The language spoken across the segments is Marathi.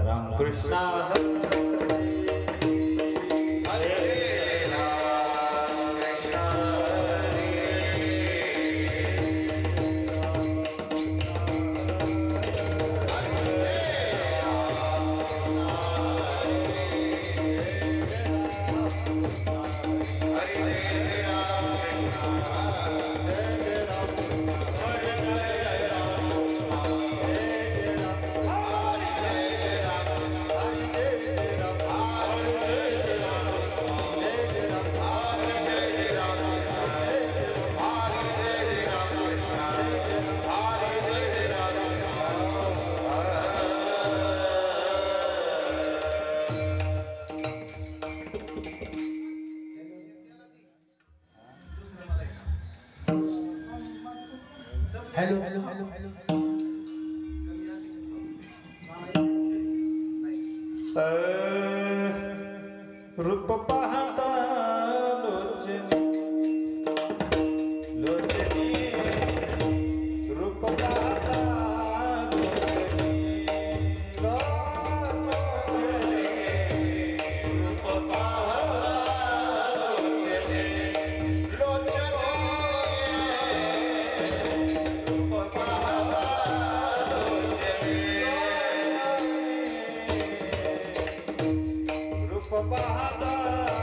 Ramakrishna hello hello hello hello रूप पाहता लोचनी रूप पाहता पाहता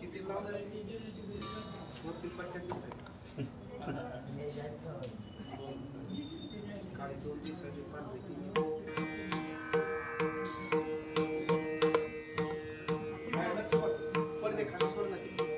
किती लावणार वरती पट्ट्यात दिसायचं काळी 2 दिवसाची पांढरी 3 पडदे खाली सोड ना किती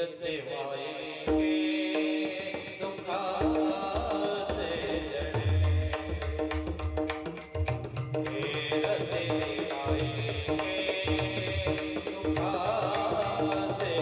फिरते वाएंगे दुखाते जड़े फिरते आएंगे दुखाते जड़े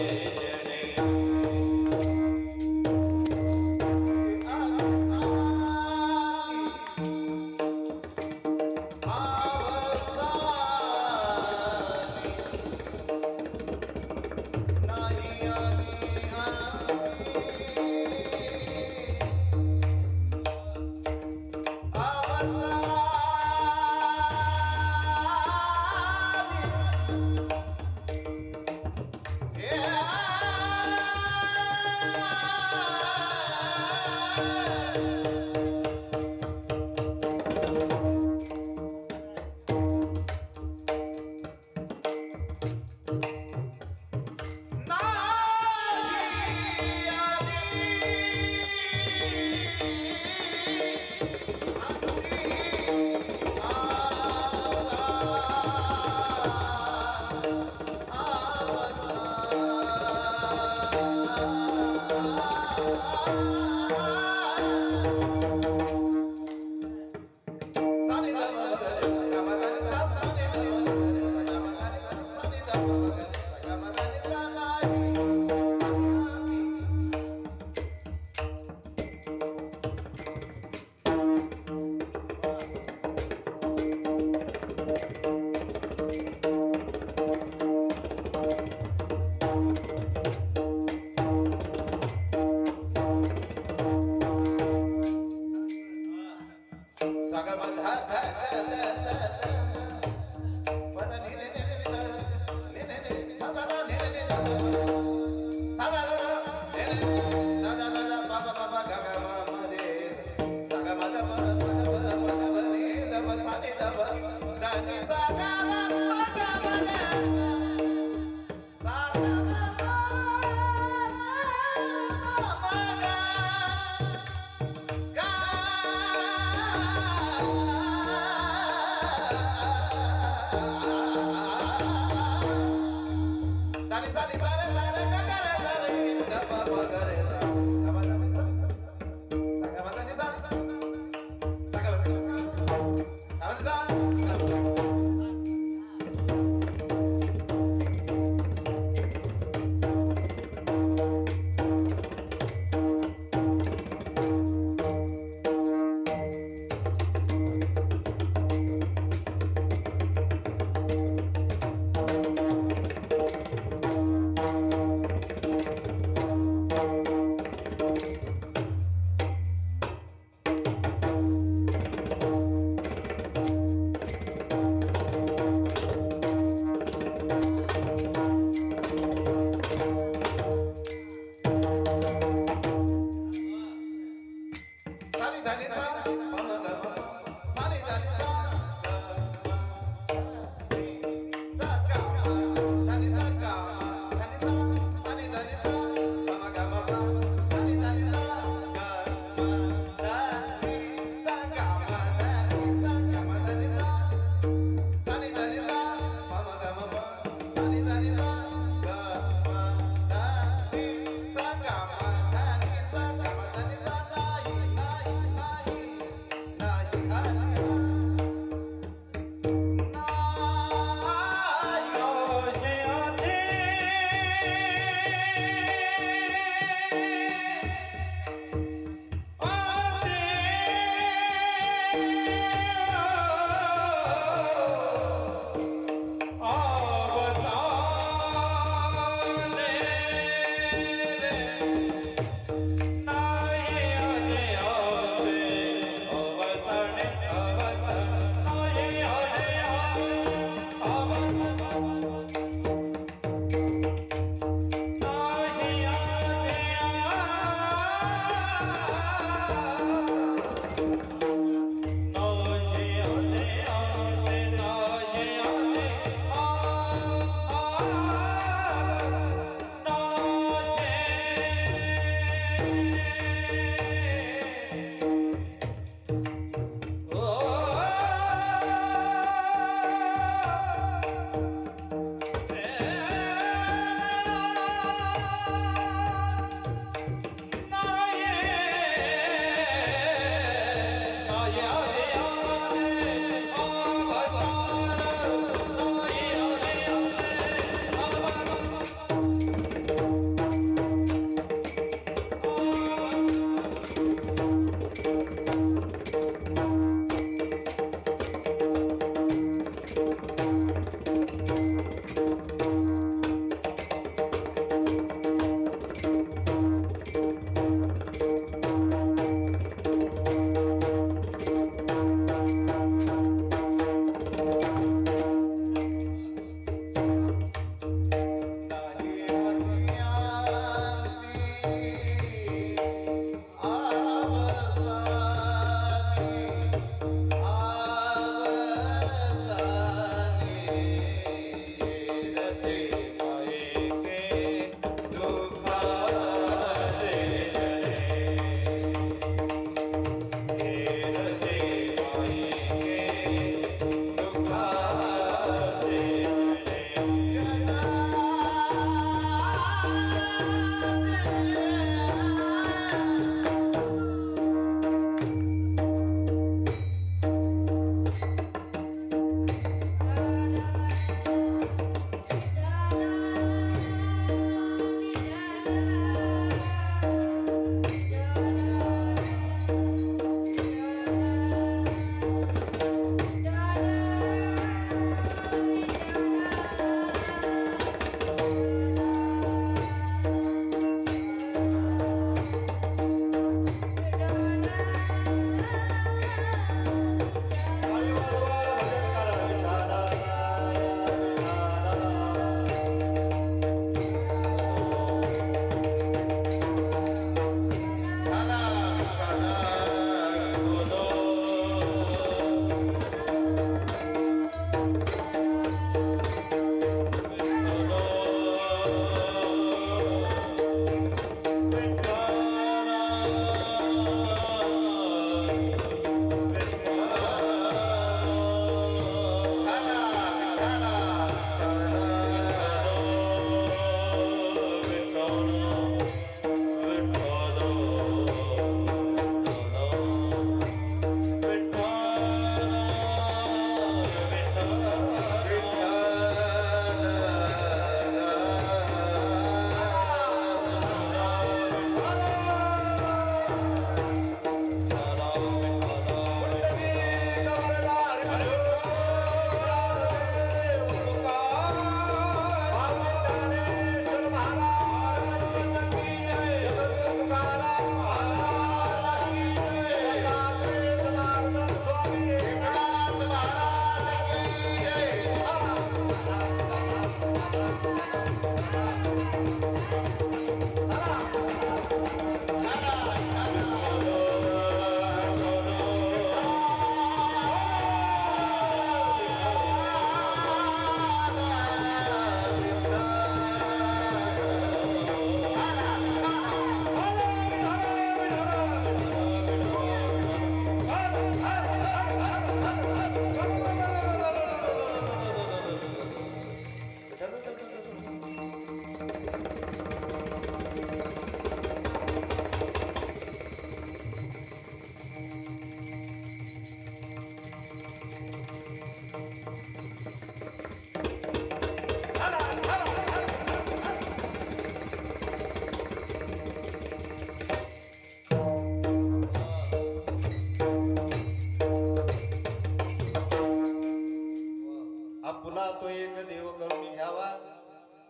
आपुला तो एक देव करून घ्यावा,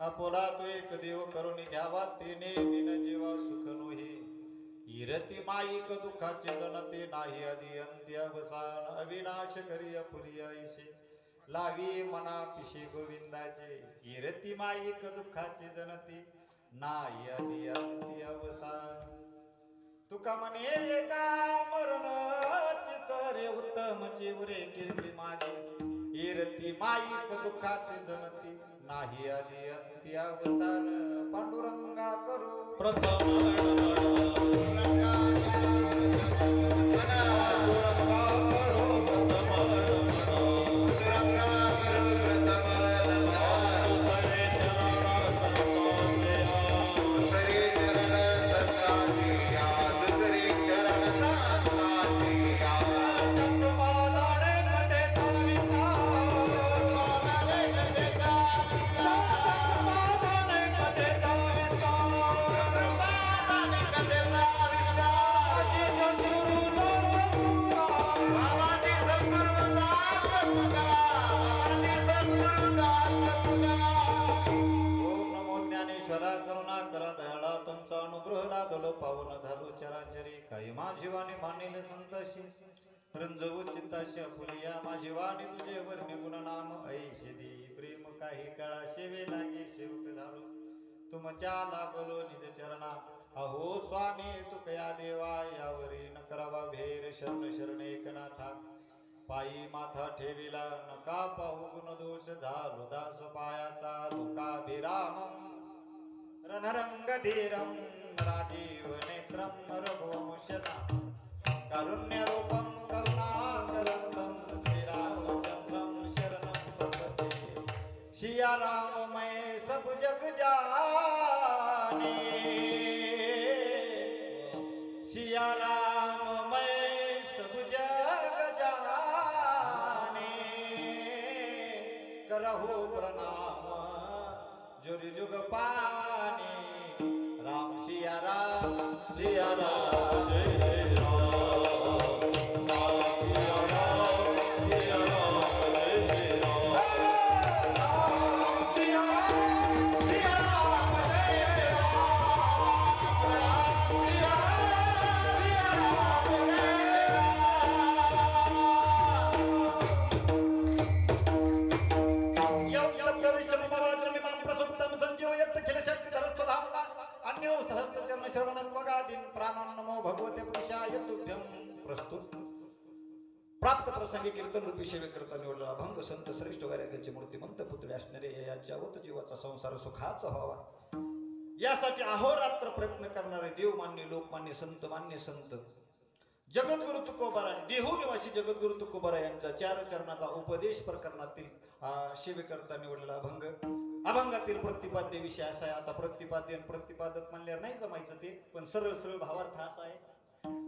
आपुला तो एक देव करून घ्यावा, तेने बिन जीवा सुख नोहे. इरती माईक दुःखाचे जनते नाही आदी अंत्य अवसान, अविनाश करी अपुरी ऐसे लावी मना पिशे गोविंदाचे. इरती माईक दुःखाचे जनते नाही आदी अंत्य अवसान. तुका म्हणे एका मरणाची सरे उत्तम चिवरे कीर्ती माझी. इरती माईक दुःखाचे जनती नाही आदी अंती अवसान. पांडुरंगा करू प्रथम पावन झालो चराचरी. काही माझीवाणी मानिल संताशी रंजवू चित्ताशी फुलिया. माझीवाणी तुझे वर्णी गुणनाम ऐशे दे. प्रेम काही काळा शेवे लागे सेवक झालो तुमच्या लागलो निज चरणा. अहो स्वामी तुकया देवा यावरी न करावा भेर. शरण शरण एकनाथा पायी माथा ठेविला. नका पाहू गुण दोष झालो दास पायाचा. लोकाभिराम रणरंग धीरम राजीव नेत्रम रघुवंशनाथं कारुण्यरूपं करुणाकरन्दं श्रीरामचन्द्रं शरणं प्रपद्ये. सिया राम मैं सब जग जाने, सिया राम मैं सब जग जाने. करहु प्रणाम जुग जुग पाने. राम सिया राम सिया राम जय जय राम. राम सिया राम सिया राम जय जय राम. राम सिया राम सिया राम जय जय राम. राम सिया राम सिया राम जय जय राम. यौ प्रविष्टं भवाचमिमां प्रसुप्तं संजीवयत् खिल शक्ति सरस्वता. अन्यो सहस्त्र चरण श्रवण वगादीन प्राणान नमो भगवते पुरुषाय तुभ्यं. प्रस्तुत प्राप्त प्रसंगी कीर्तन रूपी सेवे करता निवडला अभंग संत श्रेष्ठ वैराग्याचे मूर्तिमंत पुतळे असणारे या याच्यावत जीवाचा संसार सुखाचा व्हावा यासाठी अहोरात्र प्रयत्न करणारे देवमान्य लोकमान्य संत मान्य संत जगद्गुरु तुकोबारा देहू निवासी जगद्गुरु तुकोबारा यांचा चार चरणाचा उपदेश प्रकरणातील सेवेकरता निवडलेला अभंग. अभंगातील प्रतिपाद्य विषय असा आहे. आता प्रतिपाद्य आणि प्रतिपादक म्हणल्यावर नाही जमायचं ते, पण सरळ सरळ भावार्थ असा आहे.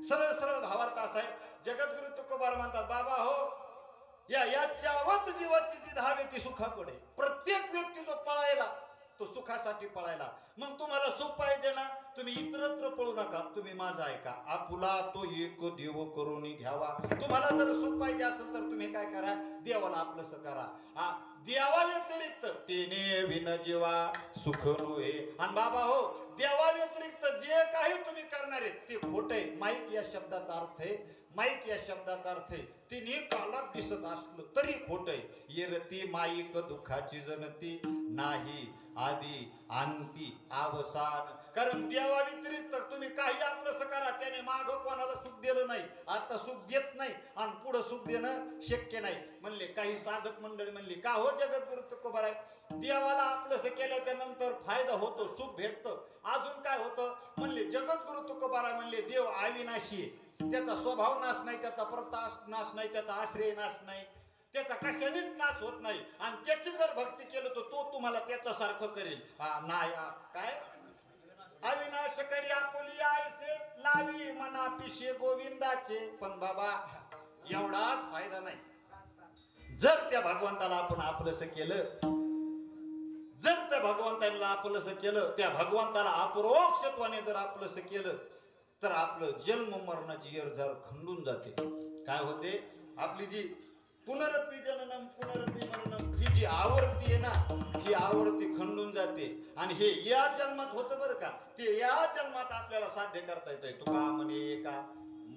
सरळ सरळ भावार्थ असा आहे. जगद्गुरु तुकोबार म्हणतात बाबा हो याच्यावत जीवाची जी धावे ती सुखाकडे. प्रत्येक व्यक्ती जो पळायला तो सुखासाठी पळायला. मग तुम्हाला सुख पाहिजे ना तुम्ही इतरत्र पळू नका. तुम्ही माझा ऐका. आपुला तो एक देव करून घ्यावा. तुम्हाला जर सुख पाहिजे असेल तर तुम्ही काय करा देवाला आपलंसं करा. देवा व्यतिरिक्त तेने विन जीवा सुख नोहे. आणि बाबा हो देवा व्यतिरिक्त जे काही तुम्ही करणार आहे ते खोट आहे. माईक या शब्दाचा अर्थ आहे माईक या शब्दाचा अर्थ आहे तिने कालात दिसत असलं तरी खोट आहे. येरती माईक दुःखाची जनती नाही आदी अंती अवसान. कारण देवा व्यतिरिक्त तुम्ही काही साधक मंडळी म्हणली, का हो जगद्गुरु तुकोबाराय, देवाला आपलंसं केल्याच्या नंतर फायदा होतो, सुख भेटतं, अजून काय होतं म्हणले. जगद्गुरु तुकोबाराय म्हणले, देव अविनाशी आहे, त्याचा स्वभाव नाश नाही, त्याचा प्रताप नाश नाही, त्याचा आश्रय नाश नाही, त्याचा कशानेच नाश होत नाही. आणि त्याची जर भक्ती केलं तर तो तुम्हाला त्याच्यासारखं करेल. नाही काय अविनाश करी आपुली आयसे लावी मना पिशे गोविंदाचे. पण बाबा एवढाच फायदा नाही. जर त्या भगवंताला आपण आपलंसं केलं, जर त्या भगवंताला आपलंसं केलं, त्या भगवंताला अपरोक्षत्वाने जर आपलंसं केलं, तर आपलं जन्म मरणाची येरझार खंडून जाते. काय होते, आपली जी पुनरपी जननम पुनरपी मरणम ही जी आवर्ती आहे ना, ही आवर्ती खंडून जाते. आणि हे या जन्मात होतं बरं का, ते या जन्मात आपल्याला साध्य करता येतंय. तुका म्हणे का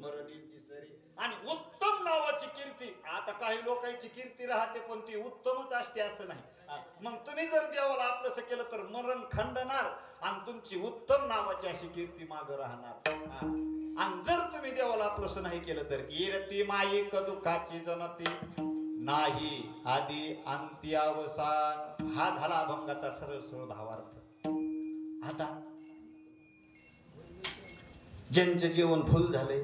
मरणीची सरी. आणि उत्तम नावाची कीर्ती, आता काही लोकांची कीर्ती राहते पण ती उत्तमच असते असं नाही. मग तुम्ही जर देवाला आपलंसं केलं तर मरण खंडणार आणि तुमची उत्तम नावाची अशी कीर्ती मागं राहणार. आणि जर तुम्ही देवाला आपलंसं नाही केलं तर इरती माईक दुःखाची जनती नाही आधी अंती अवसान. हा झाला अभंगाचा सरळ सरळ भावार्थ. आता ज्यांचे जीवन फुल झाले,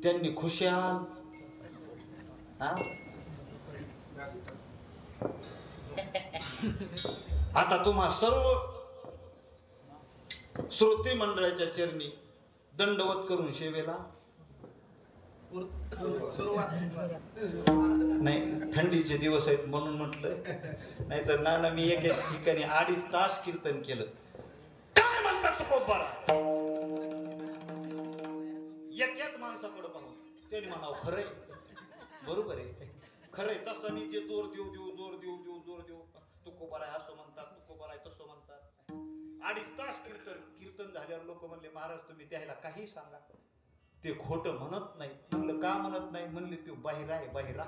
त्यांनी खुशाल आता तुम्हा सर्व श्रोते मंडळाच्या चरणी दंडवत करून सेवेला नाही. थंडीचे दिवस आहेत म्हणून म्हटलं, नाही तर नाना मी एक ठिकाणी 2.5 तास कीर्तन केलं. काय म्हणतात तुकोबारा, एकाच माणसाकडे पाहून त्याने म्हणावं खरंय, बरोबर आहे, खरंय. तसं मी जे जोर देऊ देऊ जोर देऊ देऊ जोर देऊ, तुकोबारा असं म्हणतात, तुकोबारा तसं म्हणतात. 2.5 तास कीर्तन झाल्यावर लोक म्हणले, महाराज तुम्ही त्याला काही सांगा, ते खोटं म्हणत नाही. म्हणलं का म्हणत नाही, म्हणले ते बाहिरा आहे बाहिरा.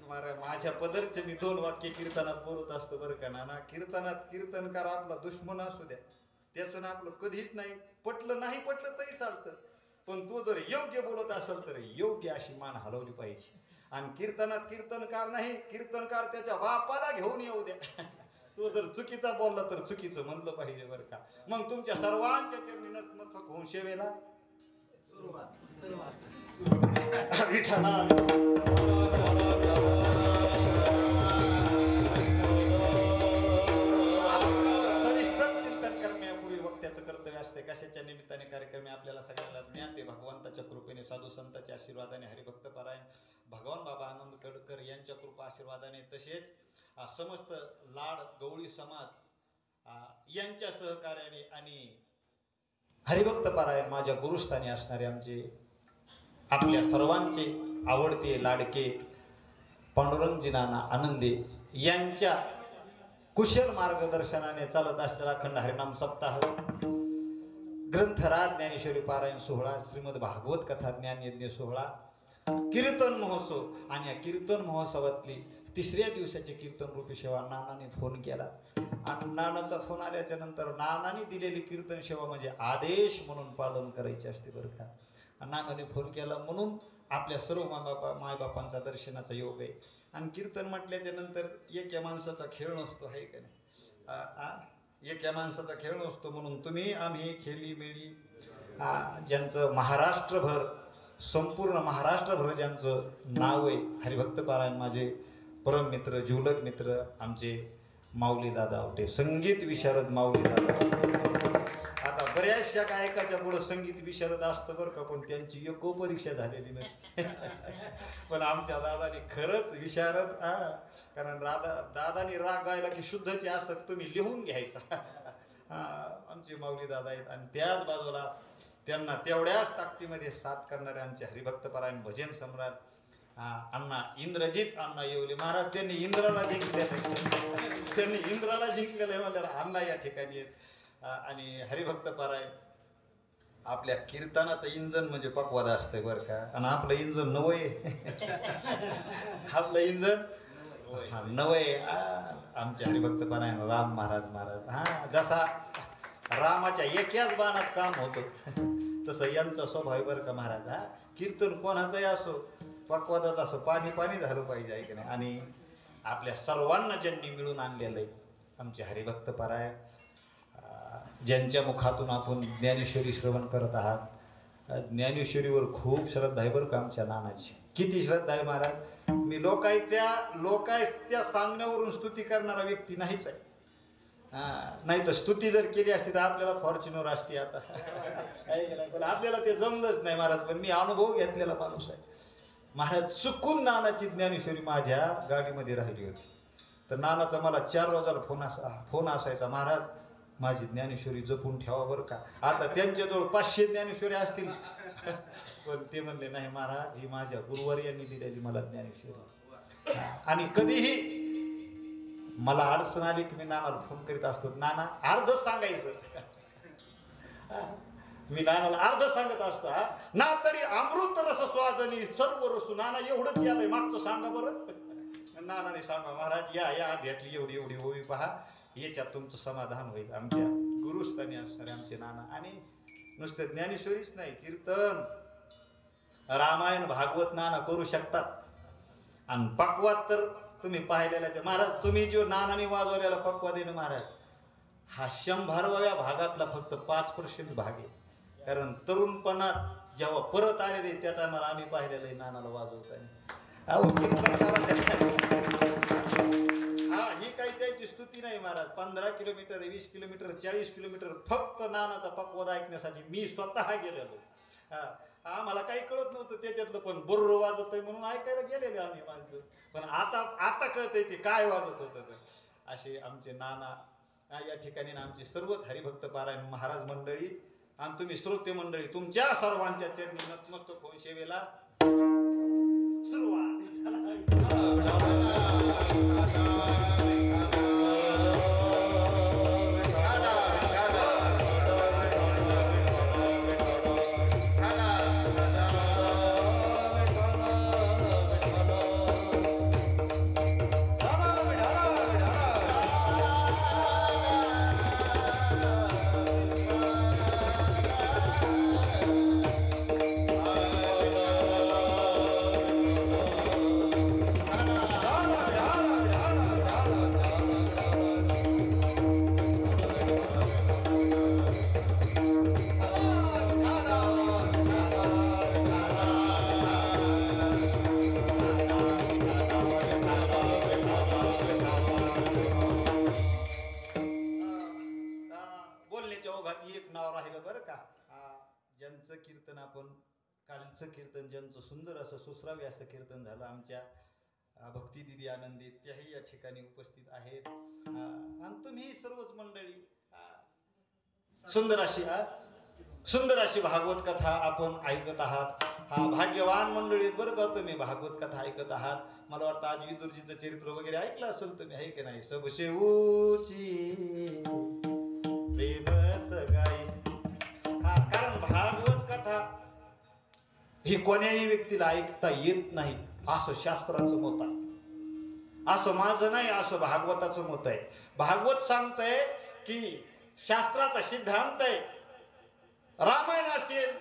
महाराज माझ्या पदरचे मी 2 वाक्य कीर्तनात बोलत असतो बरं का नाना. कीर्तनात कीर्तनकार आपला दुश्मन असू द्या, त्याचं ना आपलं कधीच नाही. पटलं नाही पटलं तरी चालतं, पण तो जर योग्य बोलत असेल तर योग्य अशी मान हलवली पाहिजे. आणि कीर्तनात कीर्तनकार नाही, कीर्तनकार त्याच्या बापाला घेऊन येऊ द्या, तो जर चुकीचा बोलला तर चुकीचं म्हणलं पाहिजे बरं का. मग तुमच्या सर्वांच्या चरणी नतमस्तक होऊन सेवेला विठ्ठला. कशाच्या निमित्ताने कार्यक्रम आपल्याला सगळ्याला ज्ञान ते भगवंताच्या कृपेने, साधू संतांच्या आशीर्वादाने, हरिभक्त पारायण भगवान बाबा आनंद कडकर यांच्या कृपा आशीर्वादाने, तसेच समस्त लाड गवळी समाज यांच्या सहकार्याने आणि हरिभक्त पारायण माझ्या गुरुस्थानी असणारे आमचे आपल्या सर्वांचे आवडते लाडके पांडुरंगजी नाना आनंदे यांच्या कुशल मार्गदर्शनाने चालत असलेला अखंड हरिनाम सप्ताह, ग्रंथराज ज्ञानेश्वरी पारायण सोहळा, श्रीमद भागवत कथा ज्ञान यज्ञ सोहळा, कीर्तन महोत्सव. आणि या कीर्तन महोत्सवातली 3ऱ्या दिवसाची कीर्तन रूपी सेवा नानाने फोन केला. आणि नानाचा फोन आल्याच्या नंतर नानाने दिलेली कीर्तन सेवा म्हणजे आदेश म्हणून पालन करायचे असते बरं का. नानाने फोन केला म्हणून आपल्या सर्व मायबापांचा दर्शनाचा योग आहे. आणि कीर्तन म्हटल्याच्या नंतर एका माणसाचा खेळ नसतो, आहे का नाही, एका माणसाचा खेळ नसतो. म्हणून तुम्ही आम्ही खेळी मेळी ज्यांचं महाराष्ट्रभर, संपूर्ण महाराष्ट्रभर ज्यांचं नाव आहे, हरिभक्त पारायण माझे परम मित्र, जिवलग मित्र आमचे माऊली दादा आवटे, संगीत विशारद माऊली दादा. आता बऱ्याचशा गायकाच्या पुढे संगीत विशारद असतं बरं का, पण त्यांची एको परीक्षा झालेली नसते. पण आमच्या दादानी खरंच विशारद, कारण दादानी राग गायला की शुद्धचे असत तुम्ही लिहून घ्यायचा. आमचे माऊली दादा आहेत. आणि त्याच बाजूला त्यांना तेवढ्याच ताकदीमध्ये साथ करणारे आमचे हरिभक्त पारायण भजन सम्राट अण्णा इंद्रजित अण्णा येवले महाराज. त्यांनी इंद्राला जिंकलेलं म्हणल्यावर अण्णा या ठिकाणी आहेत. आणि हरिभक्त पारायण आपल्या कीर्तनाचं इंजन म्हणजे पक्वाद असतंय बरं का. आणि आपलं इंजन नवय, आपलं इंजन नवय. आमचे हरिभक्त पारायण राम महाराज जसा रामाच्या एकाच बाणात काम होतं तसं यांचा स्वभाव बरं का महाराज. कीर्तन कोणाचंही असो, पक्वादाच असो, पाणी पाणी झालं पाहिजे, आहे की नाही. आणि आपल्या सर्वांना ज्यांनी मिळून आणलेलं आहे आमचे हरिभक्त परायण, ज्यांच्या मुखातून आपण ज्ञानेश्वरी श्रवण करत आहात. ज्ञानेश्वरीवर खूप श्रद्धा आहे बरं का आमच्या नानाची. किती श्रद्धा आहे महाराज. मी लोकांच्या सांगण्यावरून स्तुती करणारा व्यक्ती नाहीच आहे. नाही तर स्तुती जर केली असती तर आपल्याला फॉर्च्युनर असती आता. पण आपल्याला ते जमलंच नाही महाराज. पण मी अनुभव घेतलेला माणूस आहे महाराज. चुकून नानाची ज्ञानेश्वरी माझ्या गाडीमध्ये राहिली होती, तर नानाचा मला 4 रोजाला फोन असायचा, महाराज माझी ज्ञानेश्वरी जपून ठेवा बरं का. आता त्यांच्याजवळ 500 ज्ञानेश्वरी असतील, पण ते म्हणले नाही महाराज, ही माझ्या गुरुवर्यांनी दिलेली मला ज्ञानेश्वरी. आणि कधीही मला अडचण आली की मी नानाला फोन करीत असतो. नाना अर्ध सांगायचं, मी नानाला अर्ध सांगत असतो. ना तरी अमृत रस स्वादनी सर्व रसू. नाना एवढंच यालंय, मागचं सांगा बरं. नानाने सांगा महाराज, या अध्यातली एवढी एवढी ओवी पहा, याच्यात तुमचं समाधान होईल. आमच्या गुरुस्थानी असणारे आमचे नाना. आणि नुसतं ज्ञानेश्वरीच नाही, कीर्तन, रामायण, भागवत नाना करू शकतात. आणि पक्वात तर तुम्ही पाहिलेला महाराज, तुम्ही जो नानाने वाजवलेला पक्वाद आहे ना महाराज, हा 100व्या भागातला फक्त 5% भाग आहे. कारण तरुणपणात जेव्हा परत आलेले त्या टायमाला आम्ही पाहिलेलं आहे नानाला वाजवताना. ही काही त्याची स्तुती नाही महाराज. 15 किलोमीटर, 20 किलोमीटर, 40 किलोमीटर फक्त नानाचा पक्वाद ऐकण्यासाठी मी स्वतः गेलेलो. आम्हाला काही कळत नव्हतं त्याच्यातलं, पण बरोबर वाजत आहे म्हणून ऐकायला गेलेले आम्ही माणसं. पण आता कळतंय ते काय वाजत होतं. असे आमचे नाना या ठिकाणी आमचे सर्वच हरिभक्त पारायण महाराज मंडळी आणि तुम्ही श्रोते मंडळी, तुमच्या सर्वांच्या चरणी नतमस्तक होऊन सेवेला सुरुवात. ज्यांचं कीर्तन आपण कालचं कीर्तन ज्यांचं सुंदर असं सुश्राव्य असं कीर्तन झालं, आमच्या भक्ती दिदी आनंदी त्याही या ठिकाणी उपस्थित आहेत. आणि तुम्ही सर्वच मंडळी सुंदर अशी भागवत कथा आपण ऐकत आहात. भाग्यवान मंडळी बरं का तुम्ही भागवत कथा ऐकत आहात. मला वाटतं आज विदुरजीचं चरित्र वगैरे ऐकलं असेल तुम्ही, आहे की नाही. सबसे ऊची प्रेम सगाई. कारण भागवत कथा ही कोण्याही व्यक्तीला ऐकता येत नाही असं शास्त्राचं मत आहे. असं माझं नाही, असं भागवताचं मत आहे. भागवत सांगतंय की शास्त्राचा सिद्धांत आहे, रामायण असेल,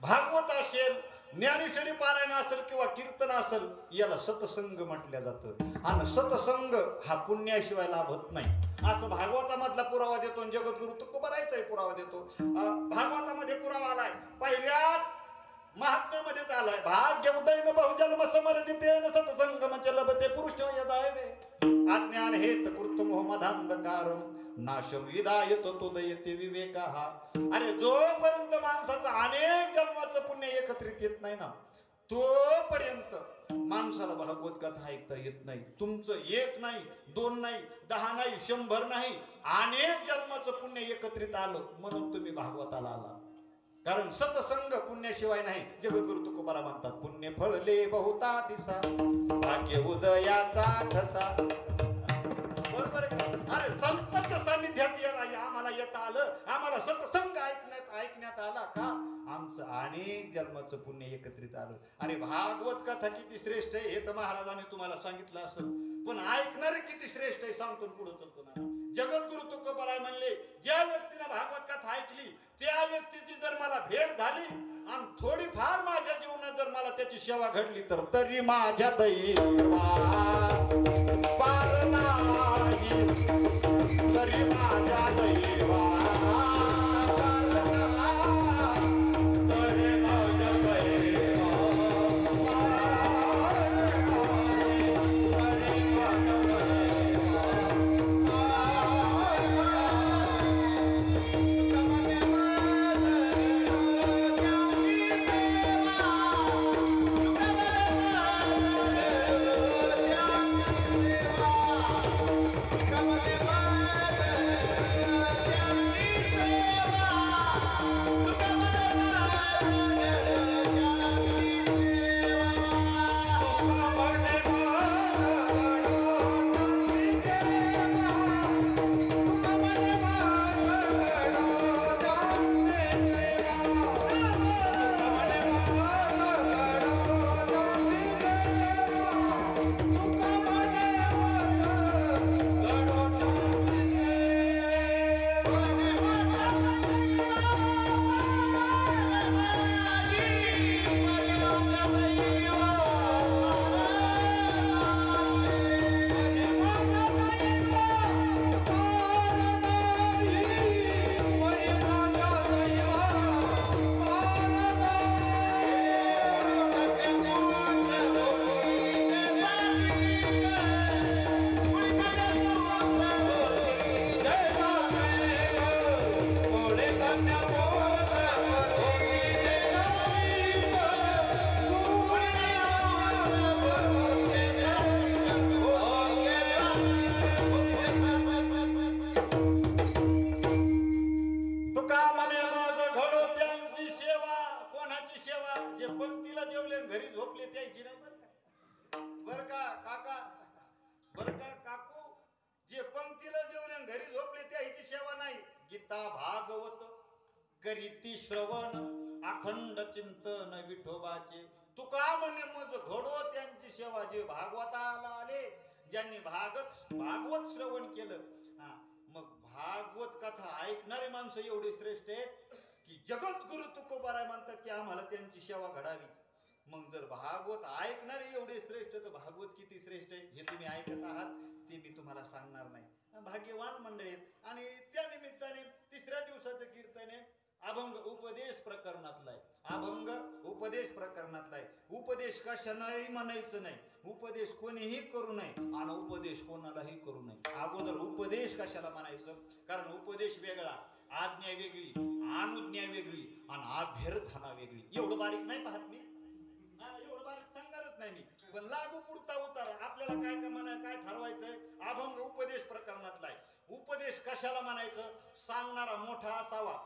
भागवत असेल, ज्ञानेश्वरी पारायण असेल किंवा कीर्तन असेल, याला सत्संग म्हटलं जातं. आणि सत्संग हा पुण्याशिवाय लाभत नाही असं भागवतामधला पुरावा देतो. जगद्गुरु तुकोबारायचाही पुरावा देतो. भागवतामध्ये पुरावा आलाय, पहिल्याच महात्म्यामध्येच आलाय. भाग्य उदयन बहुजन्म समर्जितेन सत्संगम चलबते पुरुष यदायवे अज्ञान हेत कृतमोह मधांधकारम नाशम विदायत तोदयते विवेकः. अरे जोपर्यंत माणसाचं अनेक जन्माचं पुण्य एकत्रित येत नाही ना, तोपर्यंत माणसाला भागवत कथा ऐकता येत नाही. तुमचं 1 नाही, 2 नाही, 10 नाही, 100 नाही, अनेक जन्माचं पुण्य एकत्रित आलं म्हणून तुम्ही भागवताला आला. कारण सत्संग पुण्याशिवाय नाही. जगद्गुरु तुकोबारा म्हणतात, पुण्य फळले बहुता दिसा भाग्य उदयाचा ठसा. बरोबर आहे. अरे संतांच्या सानिध्यात आम्हाला येता आलं, आम्हाला सत्संग ऐकण्यात आला का आमचं अनेक जन्माचं पुण्य एकत्रित आलं. अरे भागवत कथा किती श्रेष्ठ आहे हे तर महाराजांनी तुम्हाला सांगितलं असेल, पण ऐकणारे किती श्रेष्ठ आहे सांगतो पुढे चलतो ना. जगद्गुरु तुकोबाराय म्हणले, ज्या व्यक्तीने भागवत कथा ऐकली त्या व्यक्तीची जर मला भेट झाली आणि थोडीफार माझ्या जीवनात जर मला त्याची सेवा घडली तर तरी माझ्या दैवा पार नाही, तरी माझ्या दैवा पार नाही, तरी माझ्या दैवा करीती श्रवण अखंड चिंतन विठोबाचे. तुका म्हणे मज घडो त्यांची सेवा, जे भागवताला आले, ज्यांनी भागवत श्रवण केलं. मग भागवत कथा ऐकणारे माणसं एवढे श्रेष्ठ आहेत की जगद्गुरु तुकोबाराय म्हणतात की आम्हाला त्यांची सेवा घडावी. मग जर भागवत ऐकणारे एवढे श्रेष्ठ तर भागवत किती श्रेष्ठ आहे हे तुम्ही ऐकत आहात, ते मी तुम्हाला सांगणार नाही. भाग्यवान मंडळी आहेत. आणि त्या निमित्ताने तिसऱ्या दिवसाचं कीर्तन आहे अभंग उपदेश प्रकरणातला आहे. अभंग उपदेश प्रकरणातला आहे. उपदेश कशालाही म्हणायचं नाही, उपदेश कोणीही करू नये आणि उपदेश कोणालाही करू नये. अगोदर उपदेश कशाला म्हणायचं, कारण उपदेश वेगळा, आज्ञा वेगळी, अनुज्ञा वेगळी आणि अभ्यर्थना वेगळी. एवढं बारीक नाही पाहत मी, एवढं बारीक सांगणारच नाही मी, पण लागू पुरता उतार आपल्याला काय काय ठरवायचंय. अभंग उपदेश प्रकरणातला आहे. उपदेश कशाला म्हणायचं, सांगणारा मोठा असावा,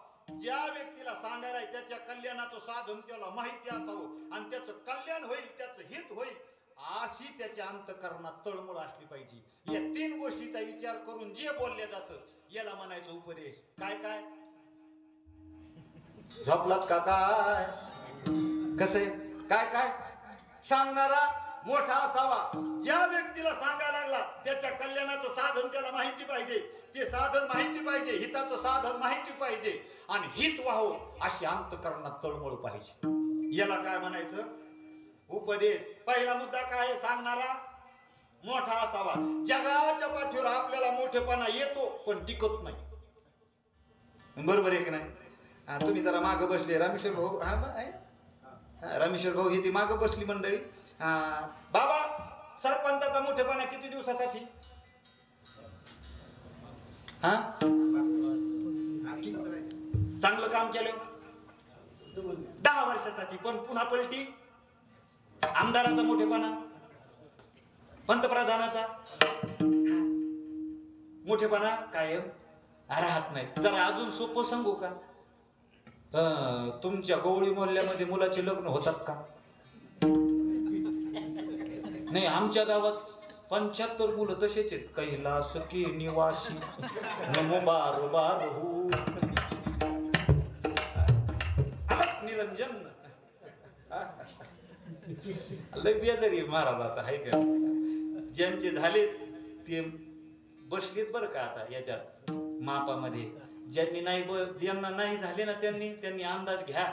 ज्या व्यक्तीला सांगायला आहे त्याच्या कल्याणाचं साधन त्याला माहिती असावं आणि त्याचं कल्याण होईल, त्याचं हित होईल, अशी त्याच्या अंतःकरणात तळमळ असली पाहिजे. या तीन गोष्टीचा विचार करून जे बोलल्या जातं याला म्हणायचं उपदेश. काय काय झोपलात का काय, कसे काय काय, सांगणारा मोठा असावा, ज्या व्यक्तीला सांगायला लागला त्याच्या कल्याणाचं साधन त्याला माहिती पाहिजे, ते साधन माहिती पाहिजे, हिताचं साधन माहिती पाहिजे आणि हित व्हावं अशी अंतःकरणात तळमळ पाहिजे. याला काय म्हणायचं उपदेश. पहिला मुद्दा काय आहे, सांगणारा मोठा असावा. जगाच्या पाठीवर आपल्याला मोठेपणा येतो पण टिकत नाही, बरोबर आहे की नाही. तुम्ही जरा मागं बसले, रामेश्वर भाऊ, रामेश्वर भाऊ ही ती मागं बसली मंडळी. बाबा सरपंचाचा मोठेपणा किती दिवसासाठी, चांगलं काम केलं 10 वर्षासाठी, पण पुन्हा पलटी. आमदाराचा मोठेपणा, पंतप्रधानाचा मोठेपणा कायम राहत नाही. जरा अजून सोपं सांगू का, तुमच्या गवळी मोहल्ल्यामध्ये मुलाचे लग्न होतात का? नाही, आमच्या गावात 75 मुलं तसेच आहेत. कैलास के निवासी नमो बार बार हो निरंजन लय बेजारी महाराज आता आहे का. ज्यांचे झाले ते बसलेत बरं का आता याच्यात मापामध्ये. ज्यांनी नाही, ज्यांना नाही झाले ना त्यांनी अंदाज घ्या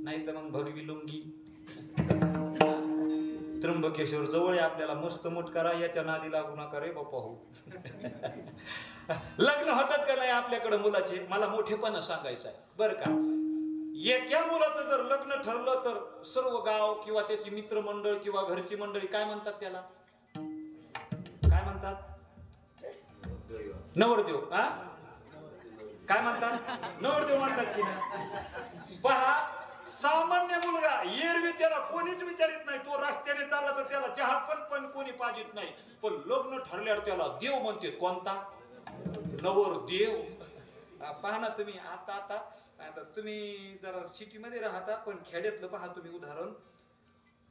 नाही तर मग भगवी लुंगी. त्र्यंबकेश्वर जवळ आहे आपल्याला, मस्त मोठ करा, याच्या नादी लागू नका रे बाप्पा हो. लग्न होतात का नाही आपल्याकडे मुलाचे, मला मोठेपणा सांगायचं आहे बरं का. एका मुलाचं जर लग्न ठरलं तर सर्व गाव किंवा त्याची मित्रमंडळ किंवा घरची मंडळी काय म्हणतात त्याला, काय म्हणतात, नवरदेव. हा काय म्हणतात, नवरदेव म्हणतात की नाही. पहा, सामान्य मुलगा एरवी त्याला कोणीच विचारित नाही, तो रस्त्याने चालला तर त्याला चहा पण कोणी पाजित नाही, पण लग्न ठरल्यावर त्याला देव म्हणते. कोणता, नवरदेव. पहा ना तुम्ही, आता तुम्ही जरा सिटी मध्ये राहता, पण खेड्यातलं पहा तुम्ही उदाहरण.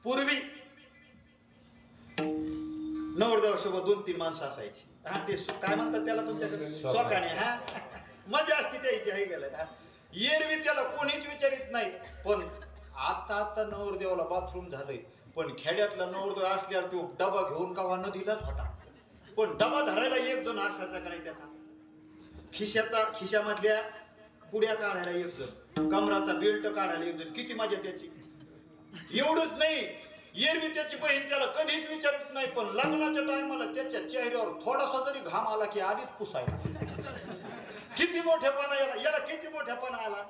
पूर्वी नवरदेवासोबत 2-3 माणसं असायची. हा ते काय म्हणतात त्याला तुमच्याकडे, सोकाणे. हा मजा असते त्याची, आहे गेलं. एरवी त्याला कोणीच विचारित नाही, पण आता नवरदेवाला बाथरूम झालंय. पण खेड्यातला नवरदेव असल्यावर तो डबा घेऊन कावा नदीलाच होता, पण डबा धरायला एक जण असायचा का नाही त्याचा, खिशामधल्या पुड्या काढायला एक जण, कमराचा बेल्ट काढायला एक जण. किती मजा त्याची. एवढंच नाही, एरवी त्याची बहीण त्याला कधीच विचारत नाही, पण लग्नाच्या टायमाला त्याच्या चेहऱ्यावर थोडासा तरी घाम आला की आधीच पुसायला. किती मोठेपणा याला किती मोठेपणा आला.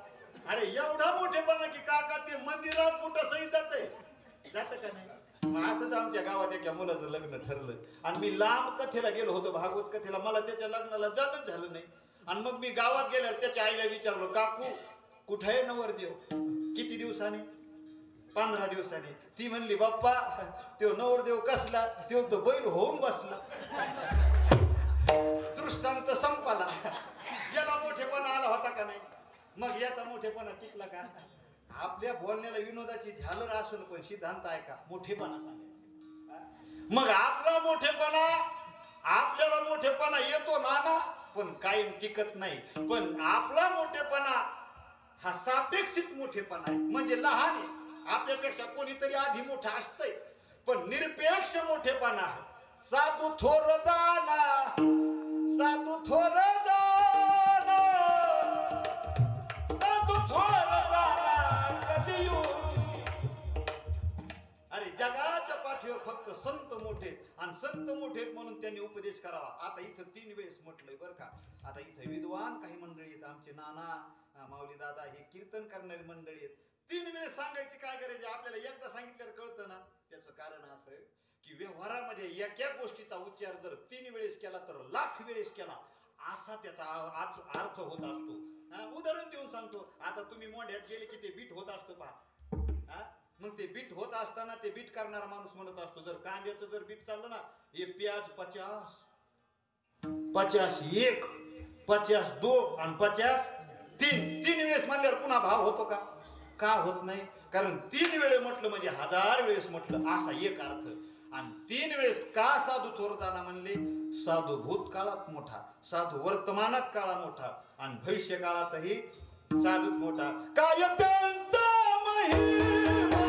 अरे एवढा मोठेपणा की काका ते मंदिरात कुठं सही जात का नाही. मग असंच आमच्या गावात एका मुलाचं लग्न ठरलं आणि मी लांब कथेला गेलो होतो, भागवत कथेला. मला त्याच्या लग्नाला जाणंच झालं नाही. आणि मग मी गावात गेल्यावर त्याच्या आईला विचारलो, काकू कुठे आहे नवरदेव, किती दिवसांनी, 15 दिवसांनी. ती म्हणली, बाप्पा तो नवरदेव कसला, तो बैल होऊन बसला. दृष्टांत संपला. याला मोठेपणा आला होता का नाही. मग याचा मोठेपणा टिकला का. आपल्या बोलण्याला विनोदाची झालर असून पण सिद्धांत आहे का, मोठेपणा सांगायचा. मग आपला मोठेपणा, आपल्याला मोठेपणा येतो नाना, पण कायम टिकत नाही. पण आपला मोठेपणा हा सापेक्षित मोठेपणा आहे, म्हणजे लहान आहे. आपल्यापेक्षा कोणीतरी आधी मोठा असतंय, पण निरपेक्ष मोठेपणा साधू थोर जाना, साधू थोर जाना, साधू थोर जाना कलियुगी. अरे जगाच्या पाठीवर फक्त संत मोठे, आणि संत मोठे म्हणून त्यांनी उपदेश करावा. आता इथं 3 वेळेस म्हटलंय बरं का. आता इथं विद्वान काही मंडळी आहेत, आमचे नाना माऊली दादा हे कीर्तन करणारी मंडळी आहेत. 3 वेळेस सांगायची काय गरज आहे. आपल्याला एकदा सांगितल्यावर कळतं ना. त्याचं कारण असं आहे की व्यवहारामध्ये एका गोष्टीचा उच्चार जर 3 वेळेस केला तर लाख वेळेस केला असा त्याचा अर्थ होत असतो. उदाहरण देऊन सांगतो. आता तुम्ही मोढ्यात गेले की ते बीट होत असतं पहा. मग ते बीट होत असताना ते बीट करणारा माणूस म्हणत असतो, जर कांद्याचं जर बीट चाललं ना, हे प्याज 50, 51, 52 आणि 53. 3 वेळेस म्हणल्यावर पुन्हा भाव होतो का, का होत नाही. कारण 3 वेळेस म्हटलं म्हणजे 1000 वेळेस म्हटलं असा एक अर्थ. आणि 3 वेळेस का साधू थोरताना म्हणले, साधू भूतकाळात मोठा, साधू वर्तमानात काळा मोठा, आणि भविष्य काळातही साधूच मोठा. काय त्यांचा महिमा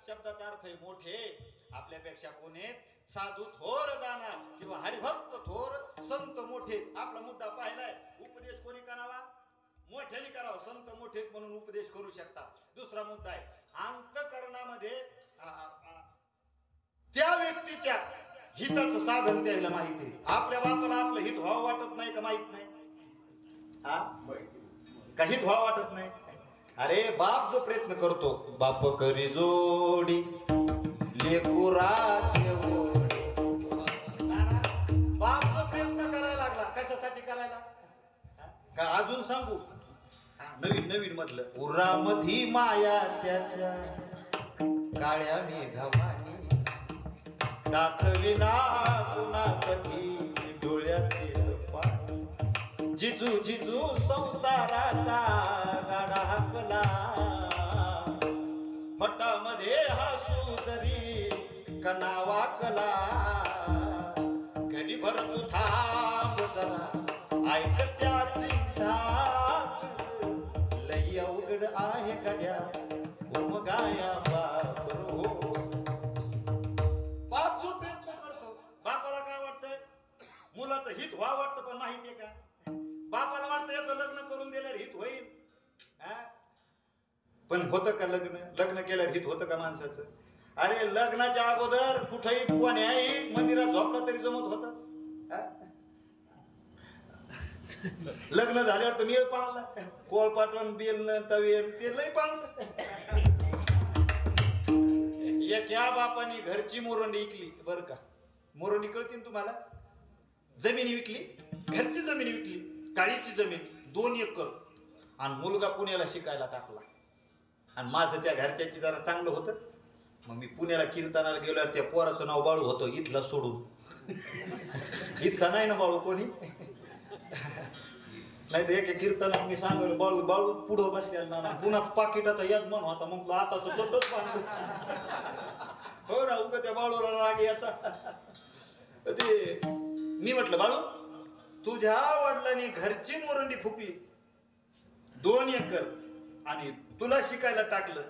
शब्दाचा अर्थ आहे मोठे. आपल्यापेक्षा कोण आहेत? साधू थोर जाणार किंवा हरिभक्त थोर, संत मोठे. आपला मुद्दा पाहिलाय. उपदेश कोणी करावा? मोठ्याने करावं. संत मोठे म्हणून उपदेश करू शकतात. दुसरा मुद्दा आहे अंतःकरणामध्ये त्या व्यक्तीच्या हिताचं साधन द्यायला माहिती आहे. आपल्या बापाला आपलं हित व्हावं वाटत नाही का? माहित नाही का हित व्हावं वाटत नाही? अरे बाप जो प्रयत्न करतो, बाप करी जोडी लेकुराचे ओढे. बाप जो प्रयत्न करायला लागला, कशासाठी करायला? का अजून सांगू? नवीन नवीन मधलं उरामधी माया त्याच्या काळ्या मेघवानी दाखविना पुन्हा कधी डोळ्यातील पाणी. जिजू जिजू संसाराचा गाडा हाकला, फटामध्ये हसू जरी कणा वाकला. घरी भर तू थांब जरा, ऐक त्याची धाक. लई अवघड आहे गड्या उमगाया बाप रो. बाप जो प्रयत्न करतो, बापाला काय वाटतंय? मुलाचं हित व्हा वाटतं, पण माहितीये का? बापाला वाटतं याचं लग्न करून दिल्यावर हित होईल. पण होतं का लग्न? लग्न केल्यावर हित होतं का माणसाचं? अरे लग्नाच्या अगोदर कुठेही कोण्याही मंदिरात झोपला तरी जमत होतं. लग्न झाल्यावर तर मेल पाळला, कोळ पाठवण बेल तवेल ते लय पाळलं. एक या बापानी घरची मोरंडी विकली बरं का. मोरंडी कळतील तुम्हाला? जमीन विकली, घरची जमीन विकली, काळीची जमीन 2 एकर. आणि मुलगा पुण्याला शिकायला टाकला. आणि माझं त्या घरच्याची जरा चांगलं होतं. मग मी पुण्याला कीर्तनाला गेल्यावर त्या पोराचं नाव बाळू होतं, इथला सोडून. इथला नाही ना बाळू कोणी. नाही तर एक कीर्तनात मी सांगलं बाळू बाळू पुढं बसल्या ना, पुन्हा पाकिटाचा यजमान होता. मग आता तो तोटच बांधतो. हो ना, उगा त्या बाळूला राग याचा. ते मी म्हटलं बाळू, तुझ्या वडिलांनी घरची मोरंडी फुकली 2 एकर आणि तुला शिकायला टाकलं.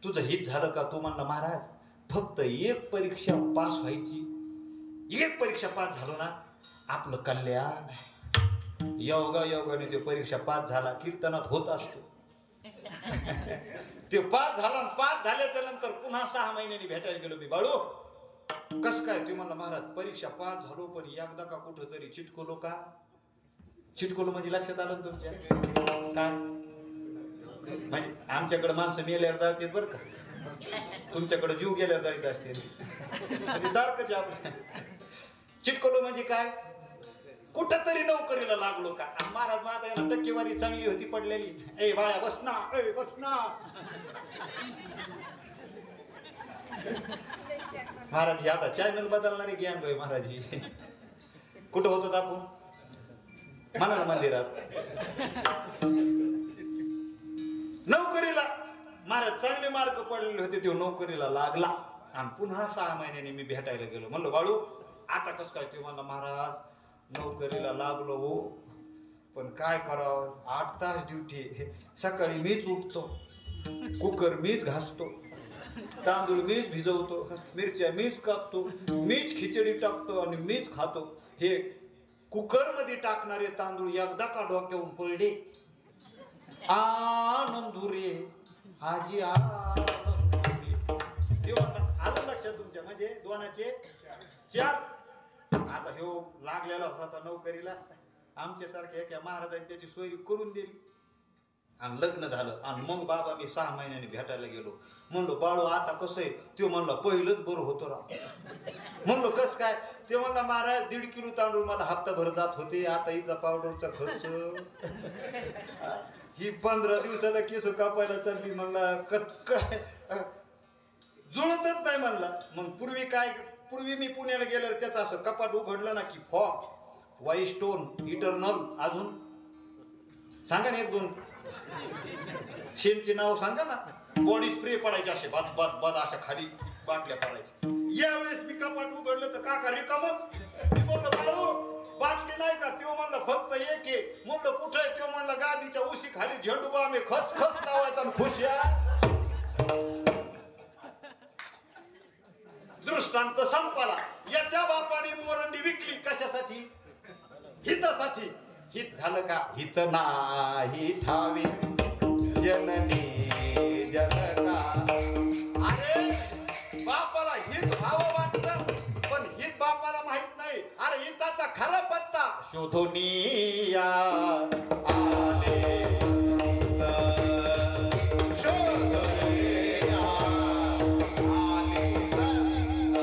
तुझं हित झालं का? तू म्हणला महाराज फक्त एक परीक्षा पास व्हायची. एक परीक्षा पास झालो ना आपलं कल्याण. योगाने ते परीक्षा पास झाला, कीर्तनात होत असतो. ते पास झाला. पास झाल्याच्या नंतर पुन्हा 6 महिन्यांनी भेटायला गेलो मी. बाळू कस काय? ते म्हणला महाराज परीक्षा पास झालो, पण एकदा का कुठं तरी चिटकलो का? चिटकलो म्हणजे लक्षात आलं तुमच्या काय? म्हणजे आमच्याकडे माणसं मेल्यावर जाळतात बरं का, तुमच्याकडे जीव गेल्यावर जाळीत असते. म्हणजे सारखंच आपण चिटकलो म्हणजे काय? कुठं तरी नोकरीला लागलो का? महाराज माझा याला टक्केवारी चांगली होती पडलेली. ए बाळ्या बस ना, ए बस ना. महाराज हे आता चॅनल बदलणारी गॅंग आहे महाराज. कुठं होतो आपण? म्हणा ना मंदिरात. नोकरीला महाराज चांगले मार्क पडलेले होते, ते नोकरीला लागला. आणि पुन्हा 6 महिन्यांनी मी भेटायला गेलो. म्हणलो बाळू आता कसं काय? ते म्हणला महाराज नोकरीला लागलो हो, पण काय करावं, 8 तास ड्युटी. सकाळी मीच उठतो, कुकर मीच घासतो, तांदूळ मीच भिजवतो, मिरच्या मीच कापतो, मीच खिचडी टाकतो आणि मीच खातो. हे कुकर मध्ये टाकणारे तांदूळ एकदा का डोक्यावरून पडले, आनंदुरे आजी आनंदुरे. आलं लक्षात तुमच्या? म्हणजे 2चे 4. आता ह्यो लागलेला होता आता नोकरीला. आमच्यासारख्या एका महाराजांनी त्याची सोय करून दिली आणि लग्न झालं. आणि मग बाबा मी 6 महिन्यांनी भेटायला गेलो. म्हणलो बाळू आता कसं आहे? तो म्हणला पहिलंच बरं होतं राव. म्हणलो कस काय? ते म्हणला महाराज 1.5 किलो तांदूळ मला हप्ताभर जात होते. आता हिचा पावडरचा खर्च, ही 15 दिवसाला केस कापायला चालली. म्हणला काय जुळतच नाही म्हणला. मग पूर्वी मी पुण्याला गेल्यावर त्याचं असं कपाट उघडलं ना की फॉग, व्हाईट स्टोन, इटर्नल, अजून सांगा ना 1-2 शेणची नाव सांगा ना. बॉडी स्प्रे पडायचे असे बद बद बद, अशा खाली बाटल्या पडायच्या. यावेळेस मी कपाट उघडलं तर काका रिकामच. मी म्हणलं बाळू बाटली नाही का? त्यो म्हणलं फक्त एक आहे. म्हणलं कुठे? त्यो म्हणलं गादीच्या उशी खाली झेंडू बाम खस खस लावायचा खुश या. हित नाही ठावी जननी जनका. अरे बापाला हित व्हावं वाटतं पण हित बापाला माहित नाही. अरे हिताचा खरा पत्ता शोधूनिया आले संत. शोधूनिया आले संत.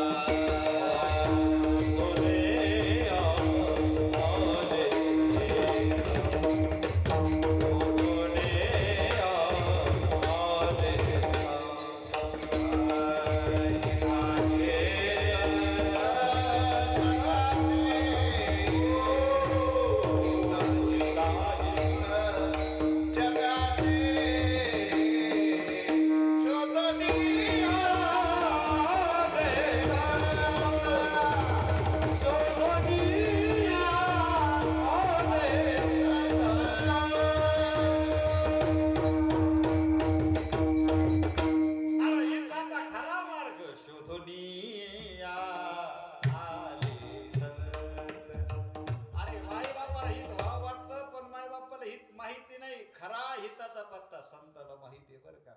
माहिती नाही. खरा हिताचा पत्ता संताला माहिती आहे बर का.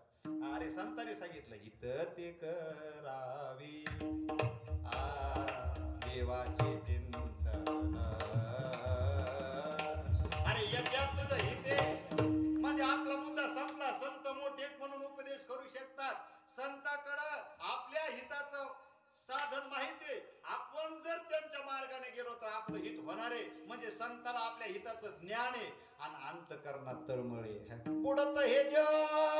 अरे संताने सांगितलं हित ते करावी देवाचे चिंतन. अरे याच्यात तुझं हित आहे म्हणजे आपला मुद्दा संपला. संत मोठे म्हणून उपदेश करू शकतात. संताकडं आपल्या हिताचं साधन माहितीये. आपण जर त्यांच्या मार्गाने गेलो तर आपलं हित होणार आहे. म्हणजे संताला आपल्या हिताचं ज्ञान आहे आणि अंतकरणात तळमळे. पुढं तर हे जग